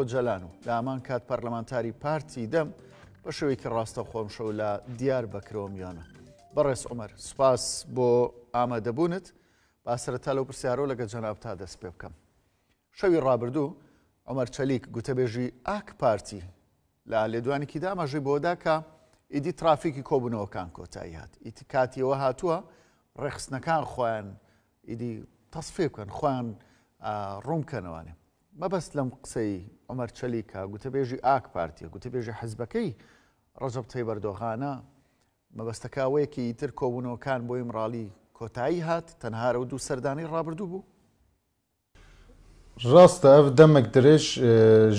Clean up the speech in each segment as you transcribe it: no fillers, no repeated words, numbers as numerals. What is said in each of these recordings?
جەلان و لە ئامان کات پەرلەمانتاری پارتی دەم بە شێوەیەکی ڕاستە خۆمشەو لە دیار بەکرەوە میانە. بەڕێز عومەر، سوپاس بۆ ئامادەبوونت. با سەرەتا لەو پرسیارەوە لەگەڵ جەنابتا دەست پێ بکەم. شەوی ڕابردوو عومەر چەلیک گوتەبێژی ئاک پارتی لە لێدوانێکی دامەژەی بۆدا کە ئیدی ترافیکی کۆبوونەوەکان کۆتایی هات. ئیتی کاتیەوە هاتووە ڕێخستنەکان خۆیان ئیدی تەصفیە بکەن، خۆیان ڕوومکەنەوانێ. مەبەست لەم قسەی عومەر چەلیکە گوتەبێژی ئاک پارتیە، گوتەبێژی حیزبەکەی ڕەجەب تەیب ئەردۆغانە مەبەستەکاوەیەکی ئیتر کۆبوونەوەکان بۆ ئیمڕاڵی کۆتایی هات تەنها ئەو دوو سەردانەی ڕابردوو بوو. ڕاستە ئەف دەمێک درێژ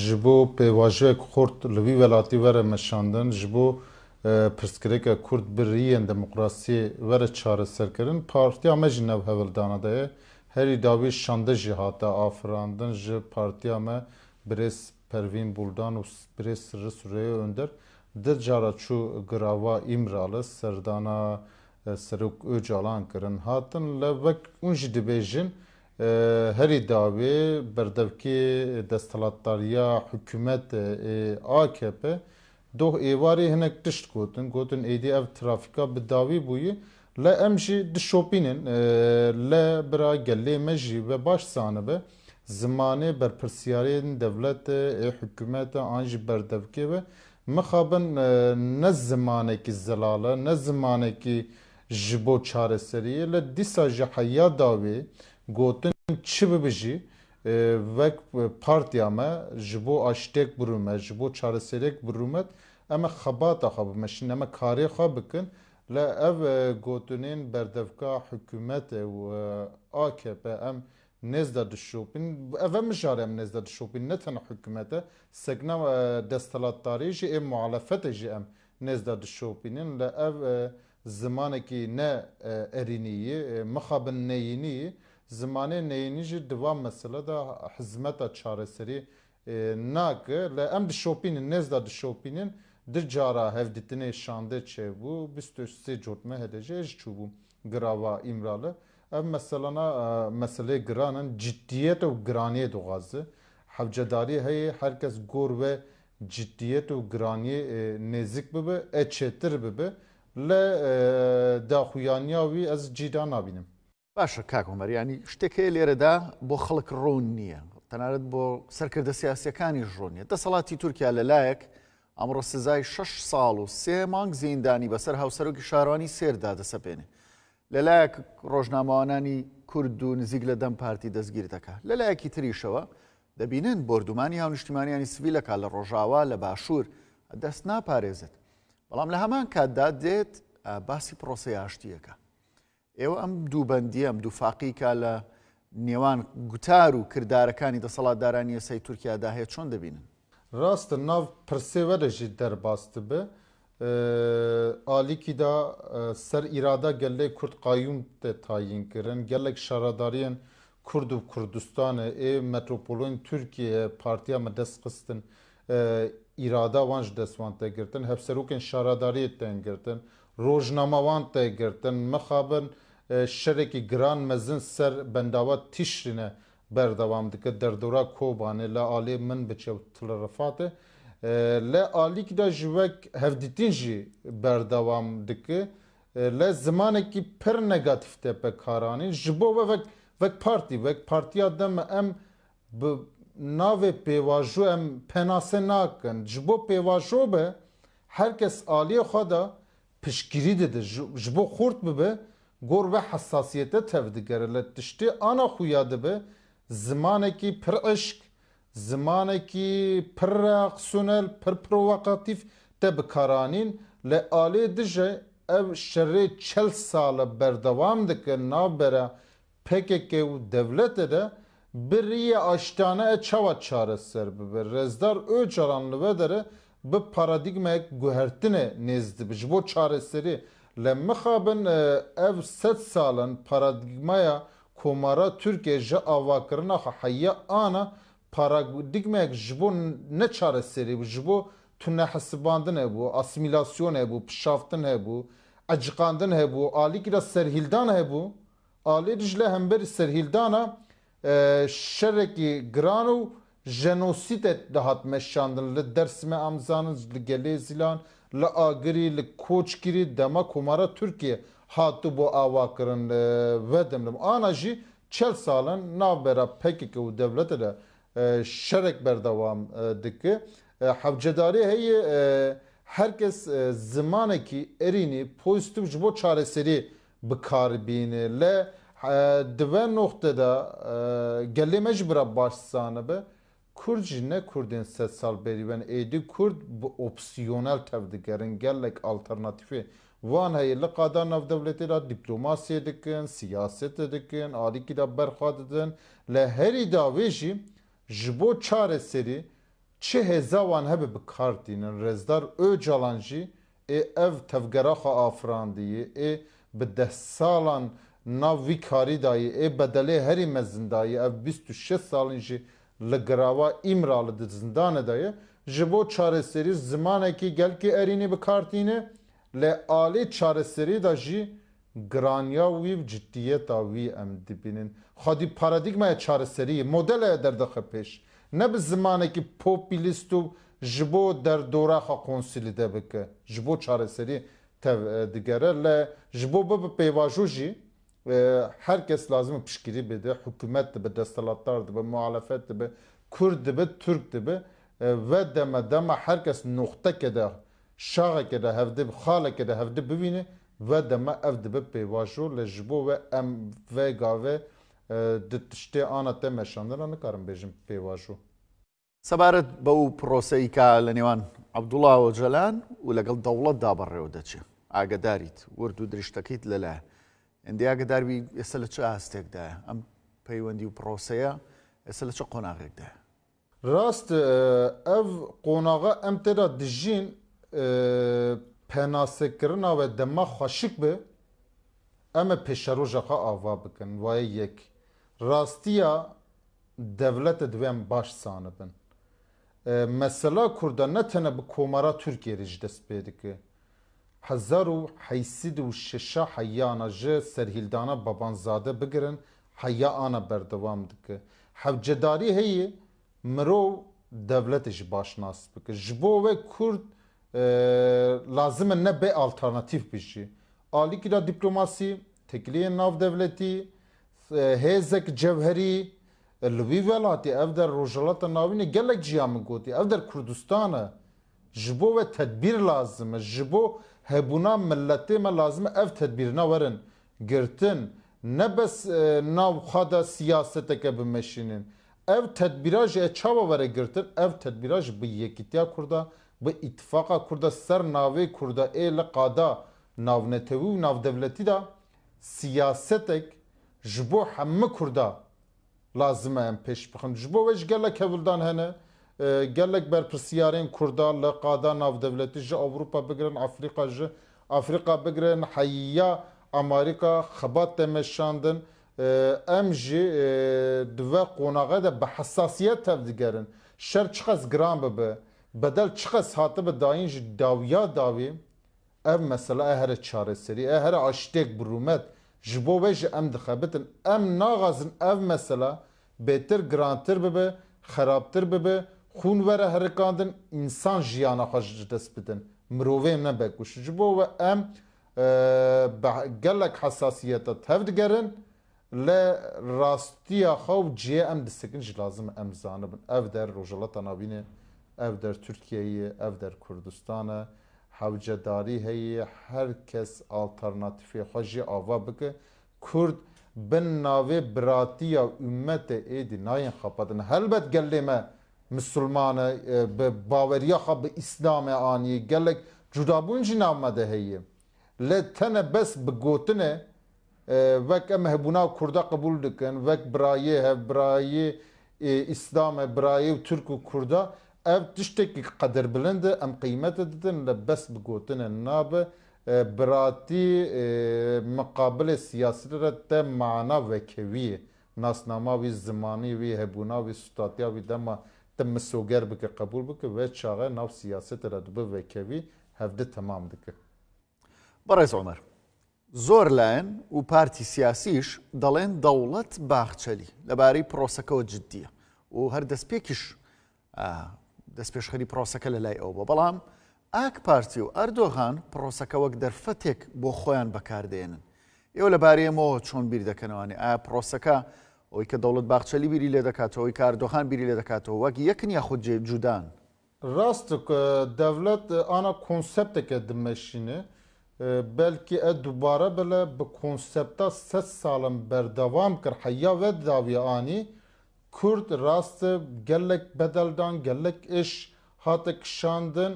ji bo pêvajiyek xurt li vî welatî were meşandin ji bo pirsgirêka Kurd bi riyên demokrasiyê were çareserkirin. Partiya me jî nev hevildana de ye. Herî dawî şande jî hate afirandin ji partiya me Birêz Pervîn Buldan û Birêz Sirri Süreyya Önder di cara çû girava îmralı serdana Serok Öcalan kirin hatin li vek hûn jî dibêjin herî dawê berdevkê desthilatdariya hikûmet AKP doh êvarê hinek tişt gotin êdî ev trafîka bi dawî bûyî le em jî dişopînin le bira gelê me jî ve baş zanibe zimanê berpirsiyarên devletê hikûmetê an jî berdevkê ve mixabin ne zimanekî zelale ne zimanekî ji bo çareseriyê le dîsa ji heya dawê gotin çi bibijî vek partiya me ji bo aştêk birûme ji bo çareseriyek birûmet em e xebata xwe bimeşin em e karê xwe bikin le ev gotinên berdevka hikûmetê û AKP em nêzda dişopîn ev em mijare em nêzda dişopîn ne tenê hikûmete segna desthilatdarî jî ê muhalefetê jî em nêzda dişopînin le ev zimanekî ne erîniyî mixabin neyînî zimanê neyînî jî divan mesele da hizmeta çareserî nake le em dişopînin nêzda dişopînin di cara hevdîtinê şandê çêbû 23 cotme hedece ji çûbû girava îmralı ev meselana meselê giranin ciddiyet û giraniyê dixwaze hevcedarî heye herkes gor ve ciddiyet û giraniyê nêzik bibe çêtir bibe le daxuyaniya wî ez cîda nabînim. باشە کاک عومەر، ینی شتێکەیە لێرەدا بۆ خەڵک ڕوون نییە، تەنانەت بۆ سەرکردە سیاسیەکانی ڕوون نیە. دەسەڵاتی تورکیا لەلایەک ئەمڕۆ سزای 6 ساڵ و 3 مانگ زیندانی بەسەر هاوسەرۆکی شارۆانی سێردا دەسەپێنێ. لەلایەک ڕۆژنامەوانانی کورد و نزیک لە دەم پارتی دەستگیر دەکات. لەلایەکی تریشەوە دەبینن بردومانی هاونیشتیمانیانی سڤیلەکە لە ڕۆژاوا لە باشوور دەست ناپارێزێت. بەڵام لە هەمان کاتدا دێت باسی پرۆسەی ئاشتیەکە. ئێوە ئەم دووبەندی ئەم دووفاقیکە لە نێوان گوتار و کردارەکانی دەسەڵاتدارانی یاسای تورکیادا هەیە چۆن دەبینن؟ ڕاستە ناو پرسێوەرە ژی دەرباست بێ ئالیکی دا سەر ئیرادا gelê Kurd qayûm te tayîn kirin gelek şaradariyen Kurd û Kurdistanê ê metropolên Tirkiyeyê partiya me dest xistin îrada wan ji dest wan tê girtin hevserokên şaradariyê tên girtin rojnama wan tê girtin mixabin şerekî giran mezin ser bendava tîşrîne berdewam dike derdora Kobanê le alê min biçe tilrefatê le alîk da ji wek hevdîtîn jî berdewam dike le zimanekî pir negatif tê pekaranîn ji bo vek partî vek partiya de me em bi navê pêvajo em penase nakin ji bo pêvajo be herkes aliyê xwe da piştgirî dide ji bo xurt bibe gor ve hessasiyete tev digere le tiştê ana xuya dibe zimanekî pir eşk zimanekî pir reaksiyonel pir provokatif te bikaranîn le alê dije ev şerê çel sale berdewam dike navbera PKK û devletê de bi riyê aştane çawa çareser bibe Rezdar Öcalan li ve dere bi paradigmayek guhertinê nêz dibe ji bo çareserî le mixabin ev 100 salan paradigmaya komara Türkiye ji avakirina xwe heya ana paradigmayek ji bo ne çareserî bû ji bo tunehesibandin hebû asimilasyon hebû pişaftin hebû eciqandin hebû alîkî de serhîldan hebû alê dijle hemberî serhîldana şerekî giran û جنوسیت دهات مشاندن لدرسم امزان لگلی زیلان لآگری لکوچگیری دما کمارا ترکیه هاتو بو آوا کرن ودملم آنا جی 40 سالن نابرا پکی که و دولت ده شرک بردوام دکه حوجداری هی herkes zamanı ki erini pozitif jbo çareseri bikarbine le dve noktada gelli mecbura başsanı be Kurd ne Kurdin set sal beri ben edi Kurd bu opsiyonel tevdigerin gellek alternatifi van hayırlı kadar nav devleti de diplomasi dikin siyaset dikin adiki de berxadidin le her idaveji jbo çareseri çi hezavan hebe bikardinin rezdar Öcalanji ev tevgeraxa afrandiyi bi 10 salan nav vî karî dayî bedelê herî mezindayî ev 26 salên jî li girava îmra li di zindanê dayê ji bo çareserî zimanekî gelkî erînî bikartîne lê alê çareserî da jî giraniya wî ciddiyeta wî em dibînin xwedî paradigmaya çareseriyê modelaya derdixe pêş ne bi zimanekî popülîst û ji bo derdora xwe konsilî de bike ji bo çareserî tev digere le ji bo bi pêvajo jî herkes lazım pişkirî bide hükümet dibe destelatlar dibe muhalefet dibe Kurd dibe Türk dibe ve deme herkes nokteke de şaxeke de hevde xaleke de hevde bibîne ve deme ev dibe pêvajo le ji bo ve em ve gave di tiştê ana te meşandina nikarim bêjim pêvajo سەبارەت بەو پرۆسەی کا لە نێوان عەبدوڵڵا ئۆجەلان و لەگەڵ دەوڵەت دابەڕێوە دەچێت ئاگداریت ورد و دریشتەکەیت لەلایە ئەندی ئاگداربی ئێستا لە چه ئاستێکدایە ئەم پەیوەندی و پرۆسەیە ئێستا لە چه قۆناغێکدایە rast ev qonağa em tê de dijîn penasêkirina ve dema xweşik bi em ê pêşeroja xwe ava bikin wayê yek rastiya devletê divê em baş sanibin mesela Kurda ne tene bi komara Tirkiyeyê ji dest pê dike 1806 heyana ji serhîldana Babanzade bigirin heya ana berdewam dike hevcedarî heyê mirov devletê ji baş nas bike ji bo ve Kurd lazim e ne bê alternatîv bişî alîkî da diplomasî tekliyên navdevletî hêzek cevherî li vî welatê ev der rojhilata navînê gelek ciya min gotî ev der Kurdistan e ji bo ve tedbîr lazim e ji bo hebûna milletê me lazim e ev tedbîrina werin girtin ne bes nav xwe de siyaseteke bimeşînin ev tedbîra jî çawa were girtin ev tedbîra ji bi yekîtiya Kurda bi îtifaqa Kurda ser navê Kurda ê li qada navnetewî û navdevletî da siyasetek ji bo hemû Kurda lazım em pêş bixin ji bo ve ji gelek hevldan hene gelek berpirsiyarên Kurda li qada navdevletî ji Ewropa bigirin Afrika bigirin heya Amerîka xebat te meşandin em jî di ve qonağa de bi hesasiyet tev digerin şer çiqas giran bibe bedel çiqas hatibe dayîn ji dawiya dawî ev mesela e here çareserî e here aştêk bi rûmet ji bo ve jî em dixebitin em naxazin ev mesela bêtir girantir bibe xerabtir bibe xûn were herikandin însan jiyana xwe ji dest bidin mirovê ne bekuş ji bo ve em gelek hesasiyeta tev digerin le rastiya xwe û ciyê em disekin ji lazim em zanibin ev der rojhilata navînê ev der Tirkiyeyê ev der Kurdistan e hewcedarî heye herkes alternatîfê xwe jî ava bike Kurd bin navê biratiya ümmetê êdî nayên xepatin helbet gelê me Müslüman e bi baweriya xwe bi İslamê anî gelek cudabûn jî nav me de heye lê tene bes bi gotinê wek em hebûna Kurda qebûl dikin wek birayê hev birayê İslam e birayê Türk û Kurda ev tiştekî qedir bilind e em qîmetê didin li bes bi gotinê nabe biratî muqabilê siyasî re te mana vekevî nasnama wî zimanî wî hebûna wî statiya wî dema te misoger bike qebûl bike ve çaxe nav siyasetê re dibe vekevî hevde temam dike بەڕێز عومەر زۆر لایەن و پارتی سیاسیش دەڵێن دەوڵەت باخچەلی لەبارەی پرۆسەکەەوە جددیە و هەر دەستپێکیش دەستپێشخەری پرۆسەکە لە لای ئەو بە بەڵام ئاک پارتی و ئەردۆغان پرۆسەکە وەک دەرفەتێک بۆ خۆیان بەکاردێنن ئێوە لەبارەیەمەوە چۆن بیر دەکەنەوەنی ئایا پرۆسەکە ئەوەی کە دەوڵەت باخچەلی بیری لێ دەکاتەوەی کە ئەردۆغان بیری لێ دەکاتەوە وەک یەکن یاخود جودان ڕاست دەوڵەت ئانا کۆنسەپتێکە دمەشینە بەلکی ئە دووبارە بڵێ بە کۆنسەپتا 100 ساڵم بەردەوام کرد حەیا وە داویانی کورد ڕاستە gelek bedeldan gelek iş hate kişandin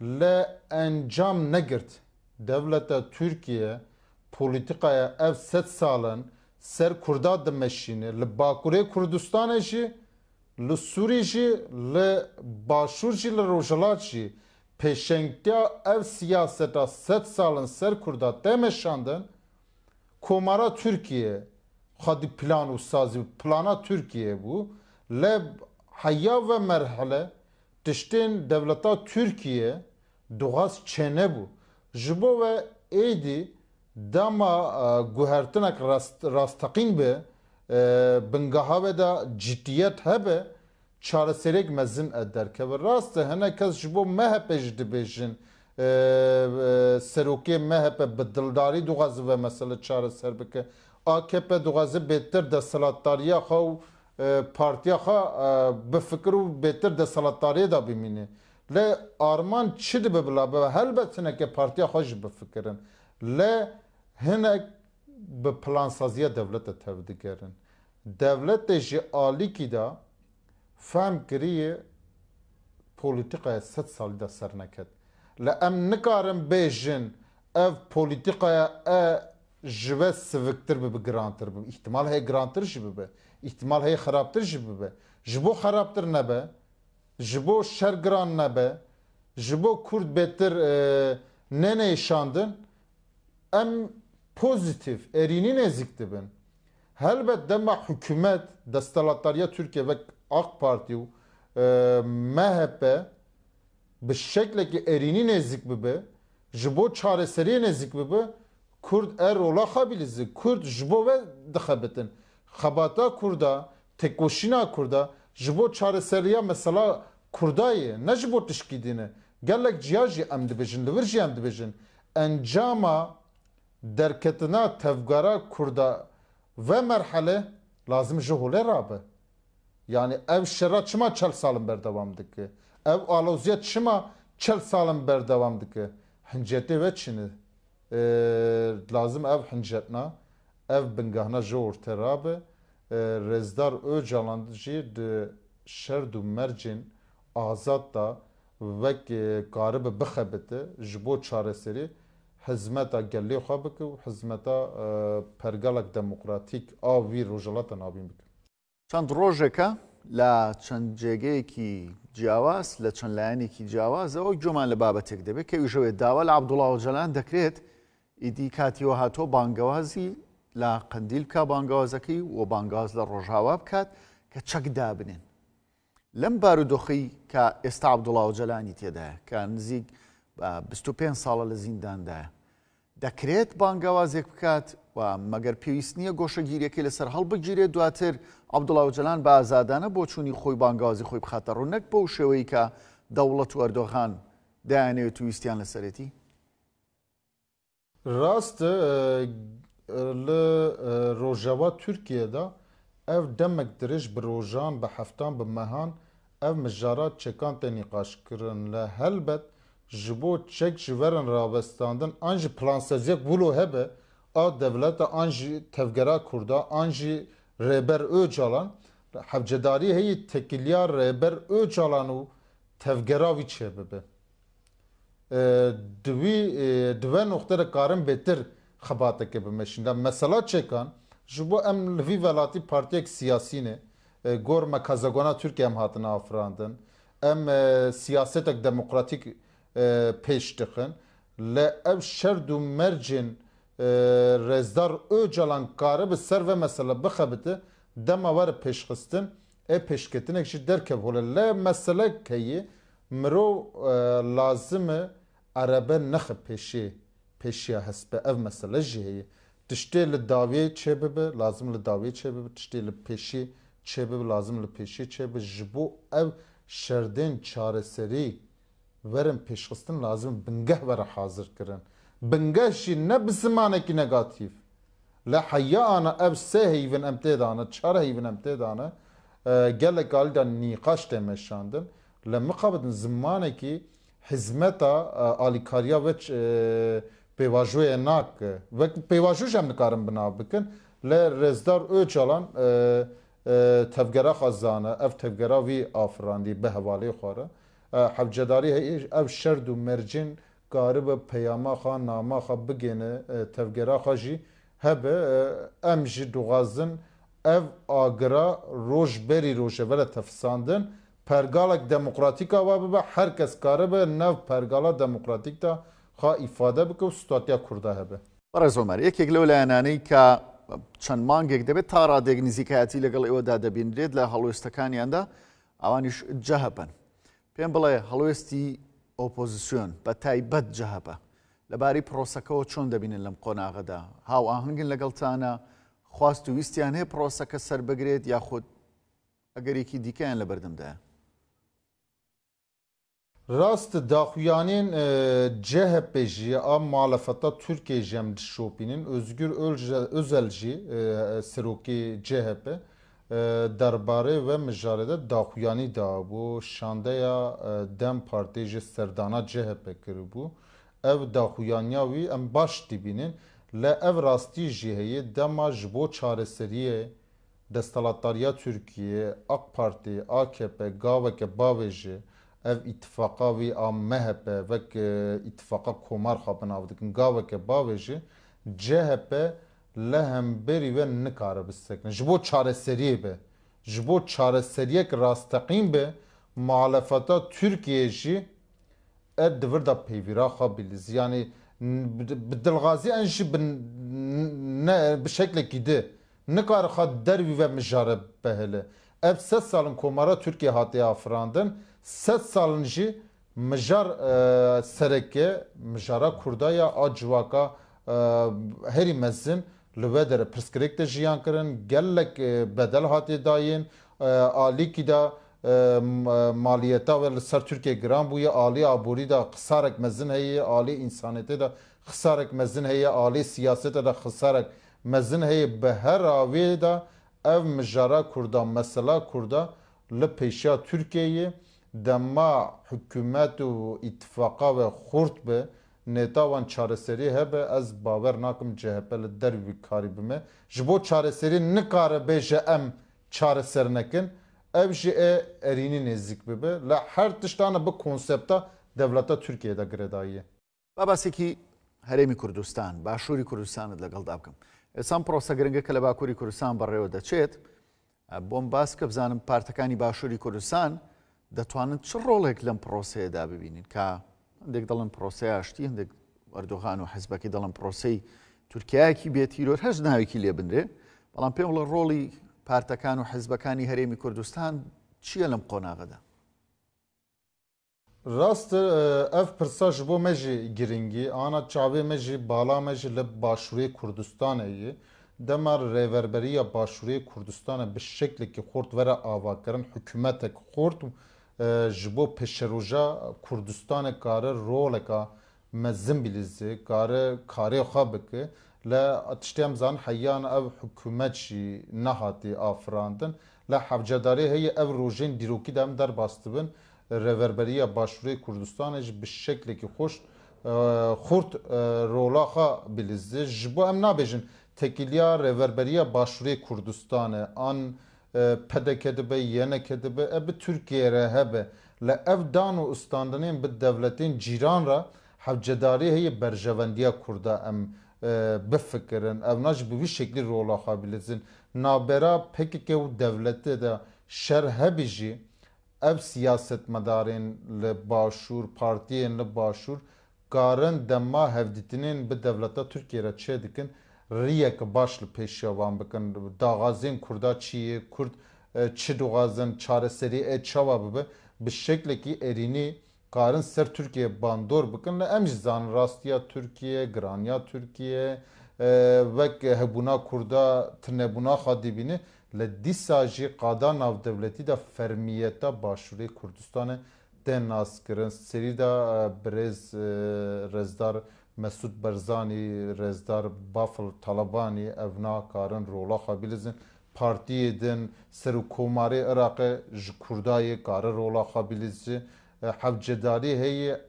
le encam negirt devleta Türkiye politikaya ev 100 salın ser Kurda dimeşini li Bakurê Kurdistanê jî li Sûrî jî li Başûr jî li Rojhilat jî pêşengiya ev siyaseta 100 salın ser Kurda temeşandin komara Türkiye xadi plan û sazî plana Türkiye bû le heya ve merhele tiştên devleta Türkiye duaz çene bû ji bo ve êdî dema guhertinek rastaqîn be bingeha ve de ciddiyet hebe çareserek mezin derkeve rast hinek kes ji bo MHP jî dibêjin serokê MHP bi dildarî duaz ve mesele çareser bike AKP duazı bêtir desthilatdariya xwe û partiya xwe bi fikir û bêtir desthilatdariyê da bimîne lê arman çi dibe bila be helbet hinekê partiya xwe jî bifikirin lê hinek bi plansaziya devleta tev digerin devletê jî alîkî da fehm kiriye polîtikaya 100 salî da ser neket li em nikarin bêjin ev polîtikaya ji ve siviktir bibe girantir bibe ihtimal heye girantir jî bibe ihtimal heye xerabtir jî bibe ji bo xerabtir nebe ji bo şer giran nebe ji bo Kurd bêtir nenêşandin em pozitif erînî nêzik dibin helbet dema hükümet desthilatdariya Türkiye ve AK Parti û MHP bi şeklekî erînî nêzik bibe ji bo çareseriyê nêzik bibe Kurd er rola xabilizî Kurd ji bo ve dixebitin xebata Kurda tekoşîna Kurda ji bo çareseriya mesela Kurdayê ne ji bo tişkîdîne gelek ciya jî em dibêjin li vir jî em dibêjin encama derketina tevgara Kurda ve merhele lazım ji holê rabe yani ev şera çima 40 salin berdevam dike ev aloziyet çima 40 salin berdevam dike hincetê ve çini lazım ev hincetna ev bingahna ji ortê rabe Rêzdar Öcalan jî di şerd û mercên azad da wek karibe bixebite ji bo çareserî hizmeta gelê xwe bike û hizmeta pergelek demokratîk a wî rojhilata navîn bike چەند ڕۆژێکە لە چەند جێگەیەکی جیاواز لە چەند لایەنێکی جیاوازەوە گوێمان لە بابەتێک دەبێت کە ویژەوێت داوا لە عەبدوڵڵا ئۆجەلان دەکرێت ئیدی کاتیەوە هاتۆ بانگەوازی لە قەندیل بکە بانگەوازەکەی و بانگاواز لە ڕۆژهاوا بکات کە چەک دابنێن لەم بارودۆخی کە ئێستا عەبدوڵڵا ئۆجەلانی تێدایە کە نزیک 25 ساڵە لە زینداندایە دەکرێت بانگەوازێک بکات و مەگەر پێویست نییە گۆشەگیریەکەی لەسەر هەڵبگیرێت دواتر عەبدوڵڵا ئۆجەلان بە ئازادانە بۆ چوونی خۆی بانگەوازی خۆی بخاتە ڕوو نەک بەو شێوەیە کە دەوڵەت و ئەردۆغان دایانەوێت و ویستیان لەسەرەتی rast li rojava Türkiye'de ev demek dirêj bi rojan bi heftan bi mehan ev mijarat çekan tê nîqaş kirin li helbet ji bo çek ji werin rawestandin an jî planseziyek bûlo hebe a devleta an jî tevgera Kurda an jî rêber Öcalan hevcedarî heyî tekiliya rêber Öcalan û tevgera wî çêbibe di ve noxtere karin bêtir xebateke bimeşin mesela çekan ji bo em li vî welatî partiyek siyasî ne gor me kazagona Türkiye em hatine afirandin em siyasetek demokratîk pêş dixin li ev şerd û mercên Rêzdar Öcalan kare bi ser ve mesele bixebite dema were pêşxistin pêşketinek jî derkev hole le meselek heye mirov lazim e erebe nexe pêşiya hespe ev mesele jî heye tiştê li dawiyê çêbibe lazim li dawiyê çêbibe tiştê li pêşî çebe lazım li peşi çebe jibo ev şerdên çareserî verin pêşxistin lazım bingeh were hazir kirin bingeh jî ne bi zimanekî negatif li heya ana ev sê heyvin em tê dane çar heyvin em tê dane gelek alî da nîqaş tê meşandin li miqabidin zimanekî hizmeta alîkariya ve pêvajoyê nake wek pêvajo jî em nikarin binav bikin li Rêzdar Öcalan tevgera xwe ev tevgera wî afirandî bi hevalê xwe re hevcedarî heye ev şerd û mercên garibe peyama xwe nama xwe bigêne tevgera xwe jî hebe em jî dixwazin ev agira roj berî roje vere tefsandin pergalek demokratîka wa bibe herkes karibe nev pergala demokratîk da xwe îfade bike û statiya Kurda hebe. بەڕێز ئۆمەر یەکێک لەو لایەنانەی کە چەند مانگێک دەبێت تا ڕادێک نزیکایەتی لەگەڵ ئێوەدا دەبینرێت لە هەڵوێستەکانیاندا ئەوانیش جەهەبن پێم بڵێ هەڵوێستی ئۆپۆزیسیۆن بە تایبەت جەهەبە لەبارەی پرۆسەکەەوە چۆن دەبینن لەم قۆناغەدا هاو ئاهەنگن لەگەڵتانە خواست و ویستیان هەیە پرۆسەکە سەربەگرێت یاخود ئەگەرێکی دیکەیان لە بەردەمدایە Rast daxuyanên CHP jî a muhalefeta Tirkiye jî em dişopînin Özgür Özel jî serokê CHP derbarê ve mijarê de daxuyanî dabû şandeya Dem Partî ji serdana CHP kiribû ev daxuyaniya wî em baş dibînin li ev rastî jî heye dema ji bo çareseriyê desthilatdariya Tirkiye AK Parti AKP gaveke bavê jî ev ittifaqa wî a MHP vek ittifaqa komar xwe binav dikin gaveke bavê jî CHP li hemberî ve nikare bisekine ji bo çareseriyê be ji bo çareseriyek rasteqîm be muhalefeta Tirkiye jî divir da peyvîra xwe bilîz yanî bi dilxazî en jî bi şeklekî di nikare xwe dervî ve mijare behile ev 3 salin komara Tirkiye hatiye afirandin 3 salin jî mijar sereke mijara Kurdaya a civaka herî mezin li ve dere pirsgirêk de jiyan kirin gelek bedel hatiye dayên alîkî da maliyeta ve li ser Tirkiye giran bûye alî aborî da xisarek mezin heye alî însaniyetê de xisarek mezin heye alî siyasetê de xisarek mezin heye bi her avê da ev mijara Kurda mesela Kurda li pêşiya Tirkiyeyê dema hikûmet û îttifaqa ve xurt be nêtawan çareserî hebe ez bawer nakim CHP li dervî karî bime ji bo çareserî nikare bêje em çareser nekin ev jî erînî nêzik bibe li her tiştane bi konsepta devleta Tirkiye'de girêdayî باباسێکی هەرێمی کوردستان باشووری کوردستانت لەگەڵدا بکەم ئێسان پرۆسە گرنگە کە لە باکووری کوردستان بەڕێوە دەچێت بۆم باس کە بزانم پارتەکانی باشووری کوردستان دەتوانن چ ڕۆڵێک لەم پرۆسەیەدا ببینین کە هەندێک دەڵن پرۆسەی ئاشتی هەندێک ئەردۆغان و حیزبەکەی دەڵن پرۆسەی تورکایەکی بێتیرۆر هەر ناوێکی لێ بنرێ بەڵام پێم بڵێ ڕۆڵی پارتەکان و حیزبەکانی هەرێمی کوردستان چییە لەم قۆناغەدا rast ev pirsa ji bo me jî giringî ana çavê me jî bala me jî li Başûrê Kurdistanê yê dema rêverberiya Başûrê Kurdistanê bi şeklekî xort were avakirin hikûmetek xort ji bo pêşeroja Kurdistanê kare roleka mezin bilîzê kare karê xwe bike li tiştê em zanin heyan ev hikûmet jî nehatî afirandin li hevcedarê heye ev rojên dîrokî de em derbas dibin rêverberiya Başûrê Kurdistanê jî bi şeklekî xort rola xwe bilîzê ji bo em nabêjin tekîliya rêverberiya Başûrê Kurdistanê an PDK dibe YNK dibe ev bi Tirkiye re hebe li ev dan û îstandinên bi devletên cîran re hevcedarî heye berjevendiya Kurda em bifikirin ev na ji bi vî şeklî rola xwe bilîzin navbera PKK û devletê de şer hebî jî ev siyasetmedarên li Başûr partiyên li Başûr karin dema hevdîtinên bi devleta Tirkiye re çê dikin riyek baş li pêşiya wan bikin daxazên Kurda çi ye Kurd çi dixwazin çareserî çawa bibe bi şeklekî erînî karin ser Tirkiye bandor bikin li em jî zanin rastiya Tirkiye giraniya Tirkiye vek hebûna Kurda tinebûna xwe dibînî li dîsa jî qada navdewletî de fermiyeta Başûrê Kurdistanê tên naskirin. Serî de birêz Rezdar Mesûd Barzanî, Rezdar Bafil Talebanî ev nakarin rola xwe bilîzin. Partiyê din Serokkomarê Iraqê ji Kurdayê kare rola xwe bilîzin. Hevcedarî heye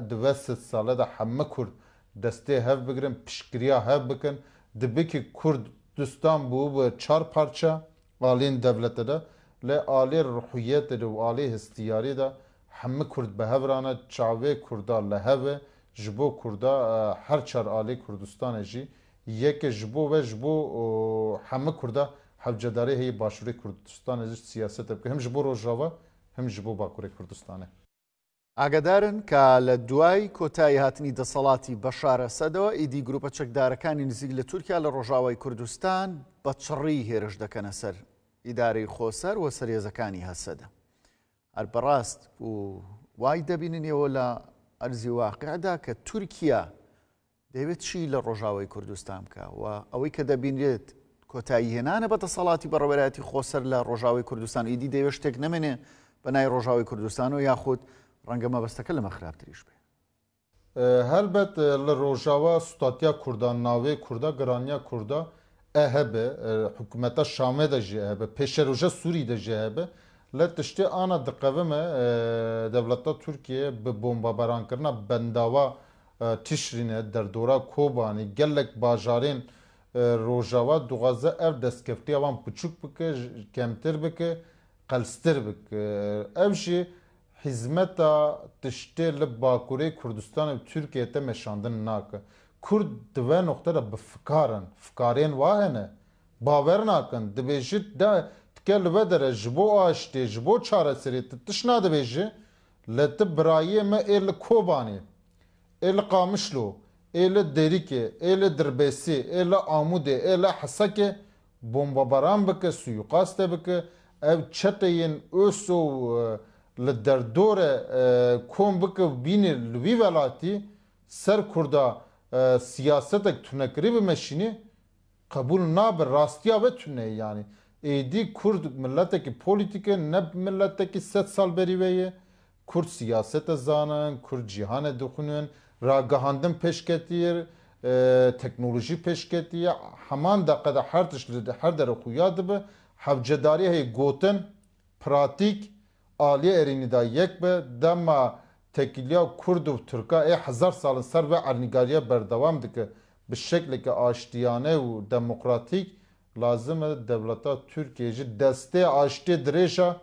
di ve sed sale de heme Kurd destê hev bigirin, piştgiriya hev bikin. Dibe ki Kurdistan bû bi çar parça alên devletê de lê alê ruhiyetê de û alê histiyarî de heme Kurd bi hev rane, çavê Kurda li hev e. Ji bo Kurda her çar alê Kurdistanê jî yek e ji bo ve ji bo heme Kurda hevcedarî heye Başûrê Kurdistanê jî siyaset bike. Hem ji bo Rojava hem ji bo Bakurê Kurdistanê. ئاگادارن کە لە دوای کۆتایی هاتنی دەسەڵاتی بەشار ئەسەدەوە ئیدی گروپە چەکدارەکانی نزیک لە تورکیا لە ڕۆژاوای کوردستان بە چڕی هێرش دەکەنە سەر ئیدارەی خۆسەر و سەرێزەکانی هەسەدە. هەر بەڕاست و وای دەبیننەوە لە ئەرزی واقعدا کە تورکیا دەوێت چی لە ڕۆژاوای کوردستان بکە و ئەوەی کە دەبینرێت کۆتایی هێنانە بە دەسەڵاتی بەڕێوەبەرایەتی خۆسەر لە ڕۆژاوای کوردستان ئیدی دەوێت شتێک نەمێنێ بەنای ڕۆژاوای کوردستان و یاخود ڕەنگە مەبەستەکە لەمە خراپتریش بێ. هەلبەت لە ڕۆژاوا سوتاتیا کوردان ناوێ کووردا گرانیا کووردا ئە هەبێ حکوومەتە شامێ de jî hebe pêşeroja Sûrî de jî hebe lê tiştê ana diqevime dewleta Tirkiye bi bombabarankirinna bendava Tişrînê derdora Kobanî gelek bajarên Rojava dixwaze ev destkeftîya wan biçûk bike kemtir bike qelstir bike ev jî hizmeta tiştê li Bakurê Kurdistanê û Tirkiyeyê te meşandin nake. Kurd di ve noxtera bi fikarin, fikarên wa hene, bawer nakin, dibêjit de tike li ve dere ji bo aştê, ji bo çareserê tu tiş nadibêjî, li tu birayê me ê li Kobanê, ê li Qamişlo, ê li Derîkê, ê li Dirbêsî, ê li Amûdê, ê li Hesekê bombabaran bike, suîqas te bike, ev çeteyên Öso li derdore kom bike bînê li vî welatî ser Kurda siyasetek tunekirî bimeşînî qebûl nabe rastiya ve tune yani. Êdî Kurd milletekî polîtîke ne milletekî sed sal berî ve ye. Kurd siyasete zanin, Kurd cîhanê dixwînin, ragihandin pêşketiyê, teknolojî pêşketiye heman deqe de her tiş li her dere xuya dibe. Hevcedarî heye gotin, pratik, aliyê êrînî da yek be dema tekiliya Kurd û Tirka ê hezar salin ser ve ernîgariya berdewam dike bi şekleke aştiyane û demokratîk lazim e dewleta Tirkiye jî destê aştê dirêja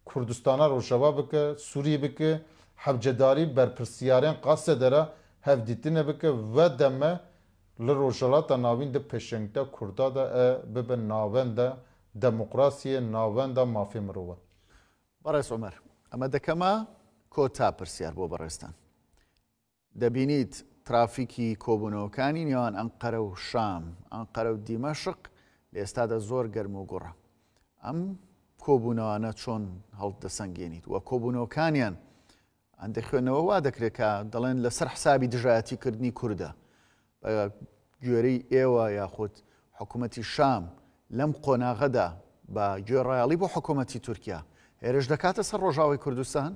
Kurdistana Rojava bike, Sûrî bike, hevcedarî berpirsiyarên qasê dere hevdîtînê bike ve deme li rojhilata navîn di pêşengîta Kurda de bibe navenda demokrasiyê, navenda mafê mirov. بەڕێز عومەر ئەمە دەکەمە کۆتا پرسیار بۆ بەڕێستان. دەبینیت ترافیکی کۆبوونەوەکانی نێوان ئەنقەرە و شام، ئەنقەرە و دیمەشق لە ئێستادا زۆر گەرم و گوڕە. ئەم کۆبوونەوانە چۆن هەڵدەسەنگێنیت وە کۆبوونەوەکانیان ئەندە خوێنەوە وا دەکرێت کە دەڵێن لەسەر حسابی دژایەتیکردنی کووردە بە گوێرەی ئێوە یاخود حکوومەتی شام لەم قۆناغەدا بە گوێڕایەڵی بۆ حکوومەتی تورکیا هێرش دەکاتە سەر ڕۆژاوای کوردستان؟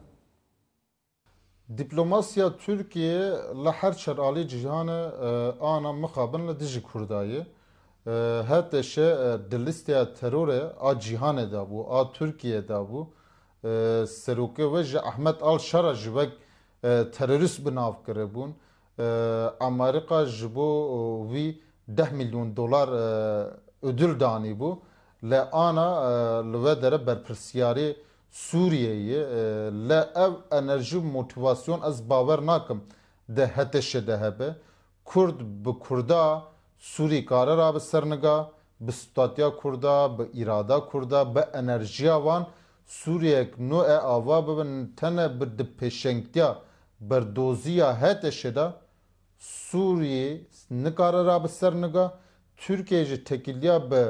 دیپلۆماسیا Tirkiye li her çeralê cîhanê ana mixabin li dijî Kurdayê heteşe di lîsteya terorê a cîhanê de bû a Tirkiye de bû serokê we ji Ehmed Al-Şara ji wek terorîst bi nav kiribûn. Amerîka ji bo wî 10 milyon dolar ödül danîbû li ana li ve dere berpirsyarê Sûriyeyê li ev enerjî motivasyon ez bawer nakim de heteşe de hebe. Kurd bi Kurda Sûrî kare ra bi serniga, bi statiya Kurda, bi îrada Kurda, bi enerjiya wan Sûriyek nû e ava bibin tene bi di pêşengtiya berdoziya heteşe de Sûriyê nikare ra bi serniga, Tirkiye jî tekiliya bi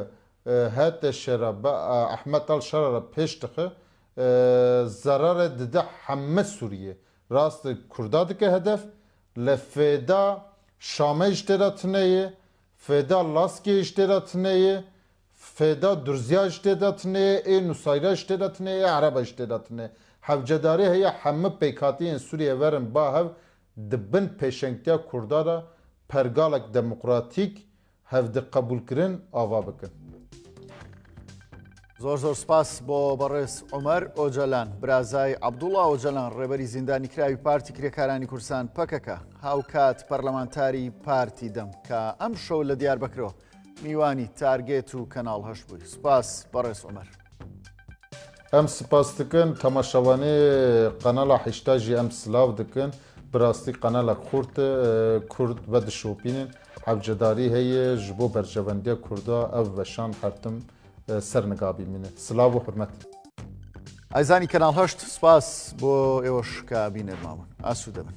heteşe ra bi Ehmed Al-Şara ra pêş dixe zararê dide hemme Sûriye. Rast Kurda dike hedef li fêda Şamê ji tê re tuneyê, fêda Laskê ji tê re tuneyê, فێدا درزیا شتێداتنێ ئێ نووسایرا شتێداتنێ عربە شتێداتنێ هەفجەداری هەیە هەمە پێکاتیان سووریە وەرن با هەv dibin pêşengtiya Kurda da pergalek demokratîk hevdi qebûlkirin ava bikin. زۆر زۆر سپاس بۆ بەڕێز عومەر ئۆجەلان برازای عەبدوڵڵا ئۆجەلان ڕێبەری زیندانیکراوی پارتی کرێکارانی کوردستان پەکەکە هاوکات پەرلەمانتاری پارتی دەم کە ئەم شەو لە دیاربەکرەوە میوانی تارگێت و کەناڵ هەشت بووی سپاس بەڕێز عومەر ئەم سپاس dikin temaşevanê qenala hişta jî em silav dikin bi rastî qenala Kurd Kurd ve dişopînin hevcedarî heye ji bo berjevendiya Kurda ev veşan hertim سەرنگابی منێ سلااو و حرمەت ئایزانی کەناڵ هەشت سپاس بۆ ئێوەش کە بینەرماون ئاسوودە بن